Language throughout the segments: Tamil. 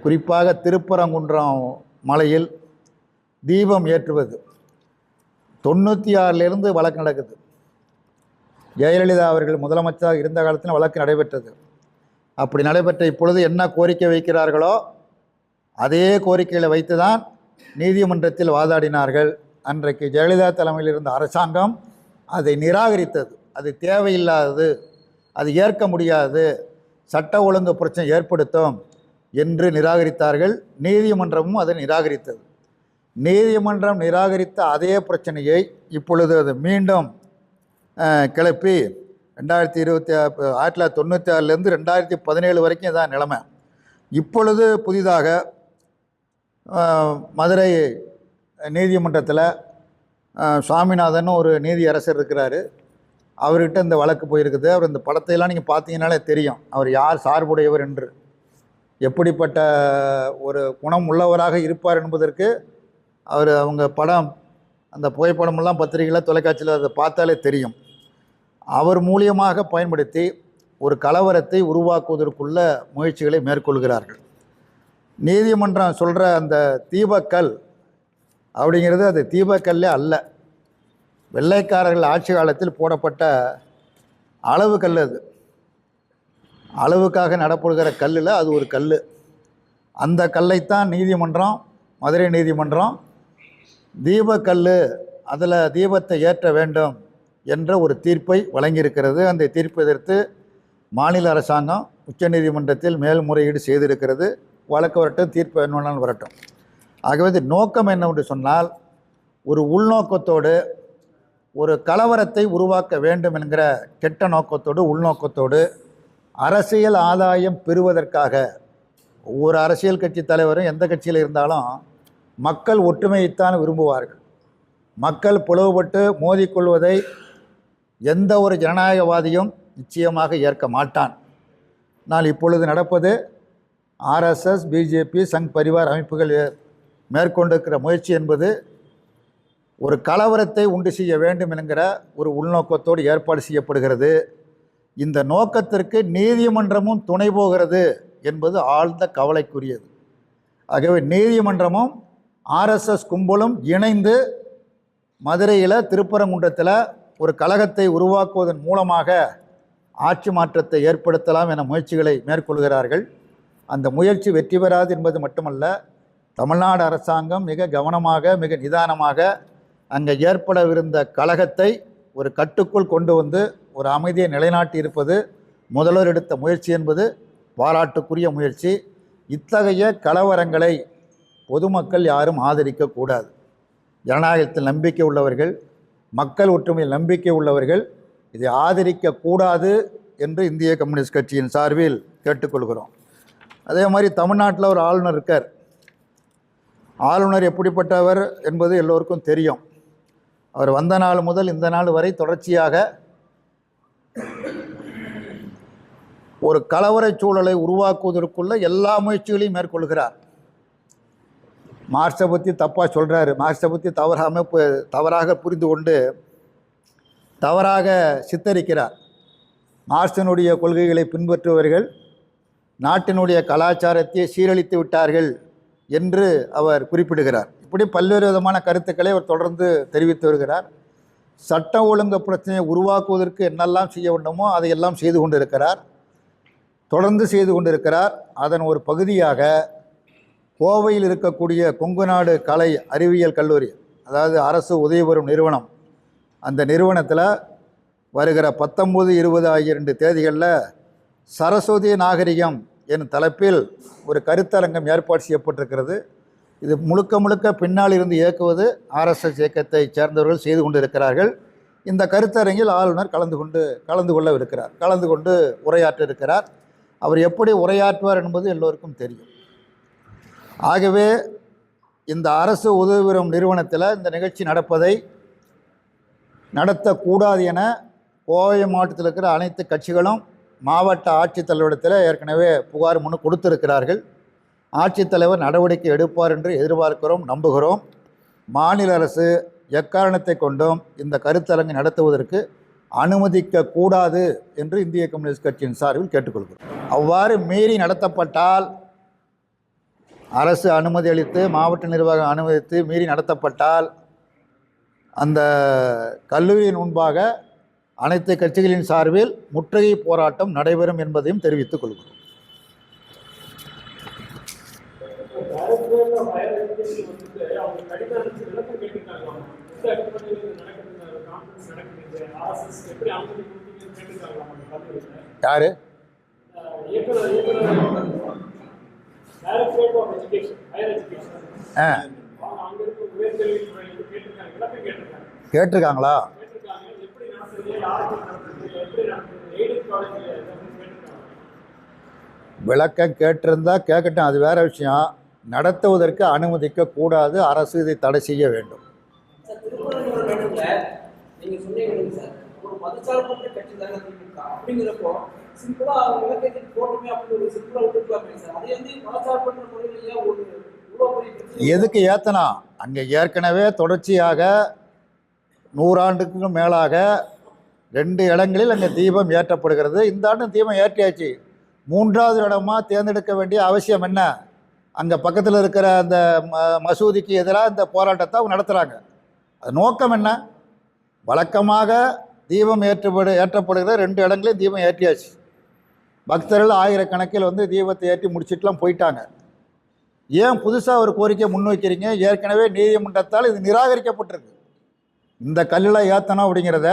குறிப்பாக திருப்பரங்குன்றம் மலையில் தீபம் ஏற்றுவது 96லேருந்து வழக்கு நடக்குது. ஜெயலலிதா அவர்கள் முதலமைச்சராக இருந்த காலத்தில் வழக்கு நடைபெற்றது. அப்படி நடைபெற்ற இப்பொழுது என்ன கோரிக்கை வைக்கிறார்களோ அதே கோரிக்கைகளை வைத்து தான் நீதிமன்றத்தில் வாதாடினார்கள். அன்றைக்கு ஜெயலலிதா தலைமையில் இருந்த அரசாங்கம் அதை நிராகரித்தது. அது தேவையில்லாதது, அது ஏற்க முடியாது, சட்ட ஒழுங்கு பிரச்சனை ஏற்படுத்தும் என்று நிராகரித்தார்கள். நீதிமன்றமும் அதை நிராகரித்தது. நீதிமன்றம் நிராகரித்த அதே பிரச்சனையை இப்பொழுது அது மீண்டும் கிளப்பி 1996லேருந்து 2017 வரைக்கும் இதான் நிலைமை. இப்பொழுது புதிதாக மதுரை நீதிமன்றத்தில் சுவாமிநாதன் ஒரு நீதியரசர் இருக்கிறார். அவர்கிட்ட இந்த வழக்கு போயிருக்குது. அவர் இந்த படத்தையெல்லாம் நீங்கள் பார்த்தீங்கன்னாலே தெரியும் அவர் யார் சார்புடையவர் என்று, எப்படிப்பட்ட ஒரு குணம் உள்ளவராக இருப்பார் என்பதற்கு அவங்க படம், அந்த புகைப்படமெல்லாம் பத்திரிகையில் தொலைக்காட்சியில் அதை பார்த்தாலே தெரியும். அவர் மூலியமாக பயன்படுத்தி ஒரு கலவரத்தை உருவாக்குவதற்குள்ள முயற்சிகளை மேற்கொள்கிறார்கள். நீதிமன்றம் சொல்கிற அந்த தீபக்கல் அப்படிங்கிறது அது தீபக்கல்லே அல்ல. வெள்ளைக்காரர்கள் ஆட்சி காலத்தில் போடப்பட்ட அளவு கல். அது அளவுக்காக நடப்படுகிற கல்லில் அது ஒரு கல். அந்த கல்லைத்தான் நீதிமன்றம், மதுரை நீதிமன்றம் தீபக்கல், அதில் தீபத்தை ஏற்ற வேண்டும் என்ற ஒரு தீர்ப்பை வழங்கியிருக்கிறது. அந்த தீர்ப்பை எதிர்த்து மாநில அரசாங்கம் உச்சநீதிமன்றத்தில் மேல்முறையீடு செய்திருக்கிறது. வழக்கு வரட்டும், தீர்ப்பு என்னன்னாலும் வரட்டும். ஆகவே இது நோக்கம் என்னவென்று சொன்னால், ஒரு உள்நோக்கத்தோடு ஒரு கலவரத்தை உருவாக்க வேண்டும் என்கிற கெட்ட நோக்கத்தோடு, உள்நோக்கத்தோடு அரசியல் ஆதாயம் பெறுவதற்காக ஒவ்வொரு அரசியல் கட்சி தலைவரும் எந்த கட்சியில் இருந்தாலும் மக்கள் ஒற்றுமையைத்தான் விரும்புவார்கள். மக்கள் பிளவுபட்டு மோதிக்கொள்வதை எந்த ஒரு ஜனநாயகவாதியும் நிச்சயமாக ஏற்க மாட்டான். ஆனால் இப்பொழுது நடப்பது RSS, பிஜேபி, சங் பரிவார் அமைப்புகள் மேற்கொண்டிருக்கிற முயற்சி என்பது ஒரு கலவரத்தை உண்டு செய்ய வேண்டும் என்கிற ஒரு உள்நோக்கத்தோடு ஏற்பாடு செய்யப்படுகிறது. இந்த நோக்கத்திற்கு நீதிமன்றமும் துணை போகிறது என்பது ஆழ்ந்த கவலைக்குரியது. ஆகவே நீதிமன்றமும் RSS கும்பலும் இணைந்து மதுரையில் திருப்பரங்குன்றத்தில் ஒரு கழகத்தை உருவாக்குவதன் மூலமாக ஆட்சி மாற்றத்தை ஏற்படுத்தலாம் என முயற்சிகளை மேற்கொள்கிறார்கள். அந்த முயற்சி வெற்றி பெறாது என்பது மட்டுமல்ல, தமிழ்நாடு அரசாங்கம் மிக கவனமாக, மிக நிதானமாக அங்கே ஏற்படவிருந்த கழகத்தை ஒரு கட்டுக்குள் கொண்டு வந்து ஒரு அமைதியை நிலைநாட்டி இருப்பது முதல்வர் எடுத்த முயற்சி என்பது பாராட்டுக்குரிய முயற்சி. இத்தகைய கலவரங்களை பொதுமக்கள் யாரும் ஆதரிக்கக்கூடாது. ஜனநாயகத்தில் நம்பிக்கை உள்ளவர்கள், மக்கள் ஒற்றுமையில் நம்பிக்கை உள்ளவர்கள் இதை ஆதரிக்கக்கூடாது என்று இந்திய கம்யூனிஸ்ட் கட்சியின் சார்பில் கேட்டுக்கொள்கிறோம். அதே மாதிரி தமிழ்நாட்டில் ஒரு ஆளுநர் இருக்கார். ஆளுநர் எப்படிப்பட்டவர் என்பது எல்லோருக்கும் தெரியும். அவர் வந்த நாள் முதல் இந்த நாள் வரை தொடர்ச்சியாக ஒரு கலவர சூழலை உருவாக்குவதற்குள்ள எல்லா முயற்சிகளையும் மேற்கொள்கிறார். மார்க்ஸை பற்றி தப்பாக சொல்கிறாரு. மார்க்ஸை பற்றி தவறாக புரிந்து கொண்டு தவறாக சித்தரிக்கிறார். மார்க்சினுடைய கொள்கைகளை பின்பற்றுபவர்கள் நாட்டினுடைய கலாச்சாரத்தை சீரழித்து விட்டார்கள் என்று அவர் குறிப்பிடுகிறார். இப்படி பல்வேறு விதமான கருத்துக்களை அவர் தொடர்ந்து தெரிவித்து வருகிறார். சட்ட ஒழுங்கு பிரச்சனையை உருவாக்குவதற்கு என்னெல்லாம் செய்ய வேண்டுமோ அதையெல்லாம் செய்து கொண்டிருக்கிறார், தொடர்ந்து செய்து கொண்டிருக்கிறார். அதன் ஒரு பகுதியாக கோவையில் இருக்கக்கூடிய கொங்குநாடு கலை அறிவியல் கல்லூரி, அதாவது அரசு உதவி பெறும் நிறுவனம், அந்த நிறுவனத்தில் வருகிற 19, 20 ஆகிய 2 தேதிகளில் சரஸ்வதி நாகரிகம் எனும் தலைப்பில் ஒரு கருத்தரங்கம் ஏற்பாடு செய்யப்பட்டிருக்கிறது. இது முழுக்க முழுக்க பின்னால் இருந்து இயக்குவது RSS இயக்கத்தை சேர்ந்தவர்கள் செய்து கொண்டிருக்கிறார்கள். இந்த கருத்தரங்கில் ஆளுநர் கலந்து கொள்ளவிருக்கிறார், கலந்து கொண்டு உரையாற்ற இருக்கிறார். அவர் எப்படி உரையாற்றுவார் என்பது எல்லோருக்கும் தெரியும். ஆகவே இந்த அரசு உதவி பெறும் நிறுவனத்தில் இந்த நிகழ்ச்சி நடத்தக்கூடாது என கோவை மாவட்டத்தில் இருக்கிற அனைத்து கட்சிகளும் மாவட்ட ஆட்சித்தலைவரிடத்தில் ஏற்கனவே புகார் மனு கொடுத்திருக்கிறார்கள். ஆட்சித்தலைவர் நடவடிக்கை எடுப்பார் என்று எதிர்பார்க்கிறோம், நம்புகிறோம். மாநில அரசு எக்காரணத்தை கொண்டும் இந்த கருத்தரங்கை நடத்துவதற்கு அனுமதிக்கக்கூடாது என்று இந்திய கம்யூனிஸ்ட் கட்சியின் சார்பில் கேட்டுக்கொள்கிறோம். அவ்வாறு மீறி நடத்தப்பட்டால் அரசு அனுமதி அளித்து மாவட்ட நிர்வாகம் அனுமதித்து மீறி நடத்தப்பட்டால் அந்த கல்லூரியின் முன்பாக அனைத்து கட்சிகளின் சார்பில் முற்றுகை போராட்டம் நடைபெறும் என்பதையும் தெரிவித்துக் கொள்கிறோம். யாரு? கேட்டிருக்காங்களா? விளக்கம் கேட்டிருந்தா கேட்கட்டும், அது வேற விஷயம். நடத்துவதற்கு அனுமதிக்க கூடாது. அரசு இதை தடை செய்ய வேண்டும். எதுக்கு ஏத்தனா? அங்கே ஏற்கனவே தொடர்ச்சியாக 100 ஆண்டுக்கும் மேலாக 2 இடங்களில் அங்கே தீபம் ஏற்றப்படுகிறது. இந்த ஆண்டு தீபம் ஏற்றியாச்சு. 3வது இடமா தேர்ந்தெடுக்க வேண்டிய அவசியம் என்ன? அங்கே பக்கத்தில் இருக்கிற அந்த மசூதிக்கு எதிராக இந்த போராட்டத்தை அவங்க நடத்துகிறாங்க. அது நோக்கம் என்ன? வழக்கமாக தீபம் ஏற்றப்படுகிற 2 இடங்களையும் தீபம் ஏற்றியாச்சு. பக்தர்கள் ஆயிரக்கணக்கில் வந்து தீபத்தை ஏற்றி முடிச்சுட்டுலாம் போயிட்டாங்க. ஏன் புதுசாக ஒரு கோரிக்கை முன்வைக்கிறீங்க? ஏற்கனவே நீதிமன்றத்தால் இது நிராகரிக்கப்பட்டிருக்கு. இந்த கல்லில் ஏற்றணும் அப்படிங்கிறத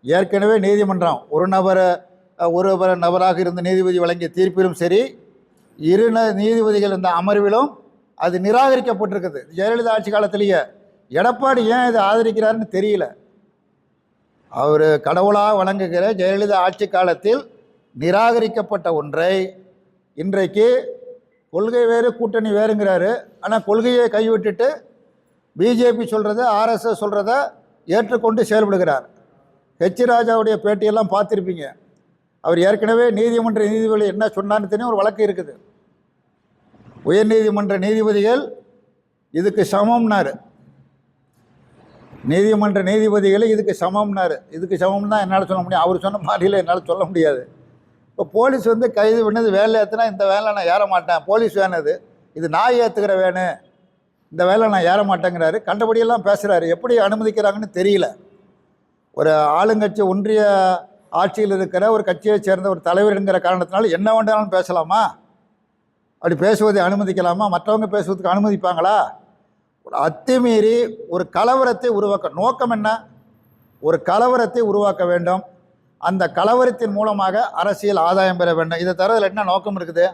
ஏற்கனவே நீதிமன்றம் ஒரு நபராக இருந்த நீதிபதி வழங்கிய தீர்ப்பிலும் சரி, 2 நீதிபதிகள் இந்த அமர்விலும் அது நிராகரிக்கப்பட்டிருக்குது. ஜெயலலிதா ஆட்சி காலத்திலேயே எடப்பாடி ஏன் இதை ஆதரிக்கிறாருன்னு தெரியல. அவர் கடவுளாக வழங்குகிற ஜெயலலிதா ஆட்சி காலத்தில் நிராகரிக்கப்பட்ட ஒன்றை இன்றைக்கு கொள்கை வேறு கூட்டணி வேறுங்கிறாரு. ஆனால் கொள்கையை கைவிட்டுட்டு பிஜேபி சொல்கிறத, ஆர்எஸ்எஸ் சொல்கிறத ஏற்றுக்கொண்டு செயல்படுகிறார். ஹெச் ராஜாவுடைய பேட்டியெல்லாம் பார்த்துருப்பீங்க. அவர் ஏற்கனவே நீதிமன்ற நீதிபதிகள் என்ன சொன்னான்னு தெரியும். ஒரு வழக்கு இருக்குது. உயர்நீதிமன்ற நீதிபதிகள் இதுக்கு சமம்னாரு. நீதிமன்ற நீதிபதிகளை இதுக்கு சமம்னாரு. இதுக்கு சமம் தான் என்னால் சொல்ல முடியும். அவர் சொன்ன மாதிரியில் என்னால் சொல்ல முடியாது. இப்போ போலீஸ் வந்து கைது பண்ணது வேலை ஏற்றுனா, இந்த வேலை நான் ஏற மாட்டேன், போலீஸ் வேணுது, இது நாய் ஏற்றுக்கிற வேணும், இந்த வேலை நான் ஏற மாட்டேங்கிறாரு. கண்டபடியெல்லாம் பேசுகிறாரு. எப்படி அனுமதிக்கிறாங்கன்னு தெரியல. ஒரு ஆளுங்கட்சி ஒன்றிய ஆட்சியில் இருக்கிற ஒரு கட்சியை சேர்ந்த ஒரு தலைவருங்கிற காரணத்தினால என்ன வேண்டாலும் பேசலாமா? அப்படி பேசுவதை அனுமதிக்கலாமா? மற்றவங்க பேசுவதுக்கு அனுமதிப்பாங்களா? ஒரு அத்துமீறி ஒரு கலவரத்தை உருவாக்க நோக்கம் என்ன? ஒரு கலவரத்தை உருவாக்க வேண்டும். அந்த கலவரத்தின் மூலமாக அரசியல் ஆதாயம் பெற வேண்டும். இதை தவிர என்ன நோக்கம் இருக்குது?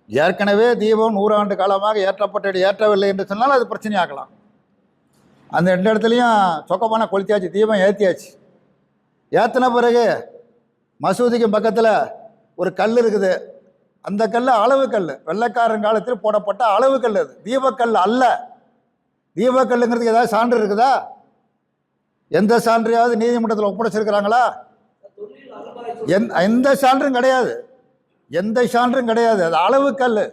ஏற்கனவே தீபம் 100 ஆண்டு காலமாக ஏற்றவில்லை என்று சொன்னால் அது பிரச்சனையாகலாம். அந்த 2 இடத்துலையும் சொக்கப்பான கொளுத்தியாச்சு, தீபம் ஏற்றியாச்சு. ஏற்றின பிறகு மசூதிக்கு பக்கத்தில் ஒரு கல் இருக்குது. அந்த கல் அளவு கல், வெள்ளைக்காரன் காலத்தில் போடப்பட்ட அளவு கல். அது தீபக்கல் அல்ல. தீபக்கல்லுங்கிறதுக்கு ஏதாவது சான்று இருக்குதா? எந்த சான்றையாவது நீதிமன்றத்தில் ஒப்படைச்சிருக்கிறாங்களா? எந்த சான்றும் கிடையாது. எந்த சான்றும் கிடையாது. அது அளவு கல்.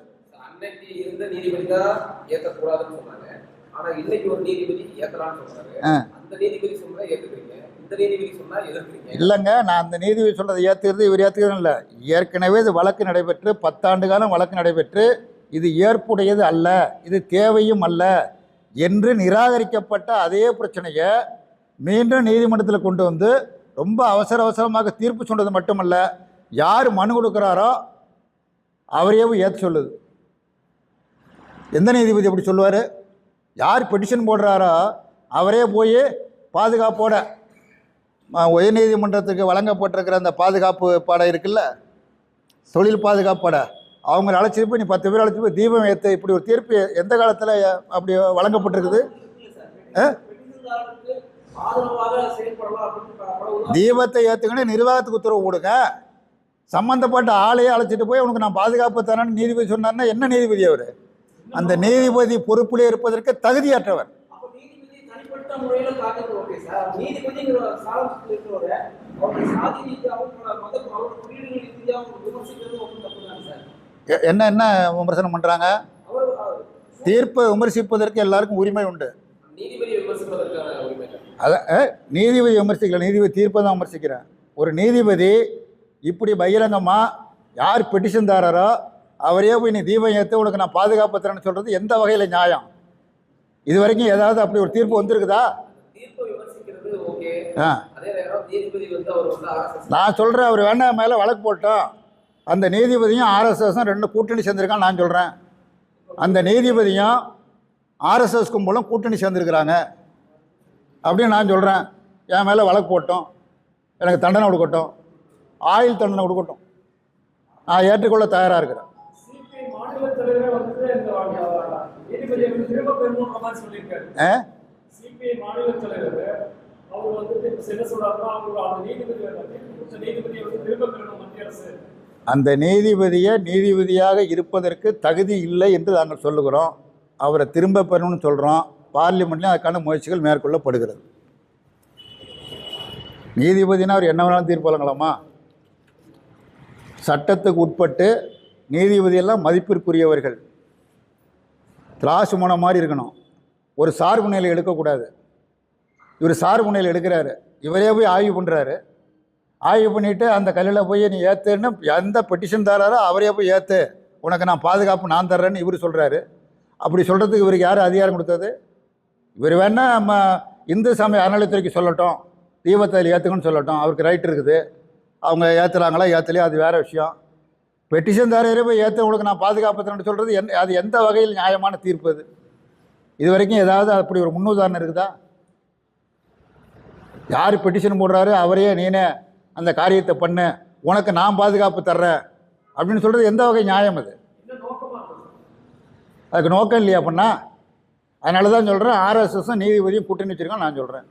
இல்லைங்க, நான் அந்த நீதிபதி சொல்றதை ஏற்றுக்கிறது இவர் ஏற்றுக்கிறது இல்லை. ஏற்கனவே இது வழக்கு நடைபெற்று 10 ஆண்டு காலம் வழக்கு நடைபெற்று இது ஏற்புடையது அல்ல, இது தேவையும் அல்ல என்று நிராகரிக்கப்பட்ட அதே பிரச்சனையை மீண்டும் நீதிமன்றத்தில் கொண்டு வந்து ரொம்ப அவசரமாக தீர்ப்பு சொன்னது மட்டுமல்ல, யார் மனு கொடுக்குறாரோ அவரையே ஏற்ற சொல்லுது. எந்த நீதிபதி அப்படி சொல்லுவார்? யார் பெட்டிஷன் போடுறாரோ அவரே போய் பாதுகாப்போட உயர்நீதிமன்றத்துக்கு வழங்கப்பட்டிருக்கிற அந்த பாதுகாப்பு படை இருக்குல்ல, தொழில் பாதுகாப்பு படை, அவங்களை அழைச்சிட்டு போய் நீ 10 பேர் அழைச்சி போய் தீபம் ஏற்ற இப்படி ஒரு தீர்ப்பு எந்த காலத்தில் அப்படி வழங்கப்பட்டிருக்குது? தீபத்தை ஏற்றுக்கணும், நிர்வாகத்துக்கு உத்தரவு கொடுங்க. சம்பந்தப்பட்ட ஆளையே அழைச்சிட்டு போய் உனக்கு நான் பாதுகாப்பு தரேன்னு நீதிபதி சொன்னார்னா என்ன நீதிபதி அவர்? அந்த நீதிபதி பொறுப்பிலே இருப்பதற்கு தகுதியற்றவர். என்ன விமர்சனம் பண்றாங்க? தீர்ப்பை விமர்சிப்பதற்கு எல்லாருக்கும் உரிமை உண்டு. நீதிபதி விமர்சிக்கல, நீதிபதி தீர்ப்பை தான் விமர்சிக்கிறேன். ஒரு நீதிபதி இப்படி பகிரங்கமாக யார் பெட்டிஷன் தாரரோ அவரே போய் நீ தீபம் ஏற்று உனக்கு நான் பாதுகாப்பு தரேன்னு சொல்கிறது எந்த வகையில் நியாயம்? இது வரைக்கும் ஏதாவது அப்படி ஒரு தீர்ப்பு வந்திருக்குதா? ஆ, நான் சொல்கிறேன், அவர் வேணா மேலே வழக்கு போட்டோம். அந்த நீதிபதியும் ஆர்எஸ்எஸும் ரெண்டு கூட்டணி சேர்ந்துருக்கான்னு நான் சொல்கிறேன். அந்த நீதிபதியும் ஆர்எஸ்எஸ் கும்பலும் கூட்டணி சேர்ந்துருக்கிறாங்க அப்படின்னு நான் சொல்கிறேன். என் மேலே வழக்கு போட்டோம், எனக்கு தண்டனை கொடுக்கட்டும், ஆயுள் தண்டனை கொடுக்கட்டும், நான் ஏற்றுக்கொள்ள தயாராக இருக்கிறேன். அந்த நீதிபதியை நீதிபதியாக இருப்பதற்கு தகுதி இல்லை என்று நாங்கள் சொல்லுகிறோம். அவரை திரும்ப பெறணும்னு சொல்கிறோம். பார்லிமெண்ட்லேயும் அதுக்கான முயற்சிகள் மேற்கொள்ளப்படுகிறது. நீதிபதினா அவர் என்ன வேணாலும் தீர்ப்பு வழங்கலாமா? சட்டத்துக்கு உட்பட்டு நீதிபதியெல்லாம் மதிப்பிற்குரியவர்கள், திராசு மனம் மாதிரி இருக்கணும். ஒரு சார்பு நிலை எடுக்கக்கூடாது. இவர் சார்பு நிலை எடுக்கிறாரு, இவரே போய் ஆய்வு பண்ணுறாரு. ஆய்வு பண்ணிவிட்டு அந்த கல்லில் போய் நீ ஏற்றுன்னு எந்த பெட்டிஷன் தராரோ அவரே போய் ஏற்று, உனக்கு நான் பாதுகாப்பு நான் தர்றேன்னு இவர் சொல்கிறாரு. அப்படி சொல்கிறதுக்கு இவருக்கு யார் அதிகாரம் கொடுத்தது? இவர் வேணால் நம்ம இந்து சமய அறநிலையத்துறைக்கு சொல்லட்டும், தீபத்தை ஏற்றுக்கணும்னு சொல்லட்டும், அவருக்கு ரைட் இருக்குது. அவங்க ஏற்றுறாங்களா ஏற்றலையோ அது வேறு விஷயம். பெட்டிஷன் தாரரே போய் ஏற்ற உங்களுக்கு நான் பாதுகாப்பு தரேன்னு சொல்கிறது அது எந்த வகையில் நியாயமான தீர்ப்பு? அது இது வரைக்கும் ஏதாவது அப்படி ஒரு முன்னுதாரணம் இருக்குதா? யார் பெட்டிஷன் போடுறாரு அவரையே நீனே அந்த காரியத்தை பண்ணு, உனக்கு நான் பாதுகாப்பு தர்றேன் அப்படின்னு சொல்கிறது எந்த வகை நியாயம்? அது அதுக்கு நோக்கம் இல்லையா அப்படின்னா? அதனால தான் சொல்கிறேன், ஆர்எஸ்எஸும் நீதிபதியும் கூட்டணி வச்சுருக்கான் நான் சொல்கிறேன்.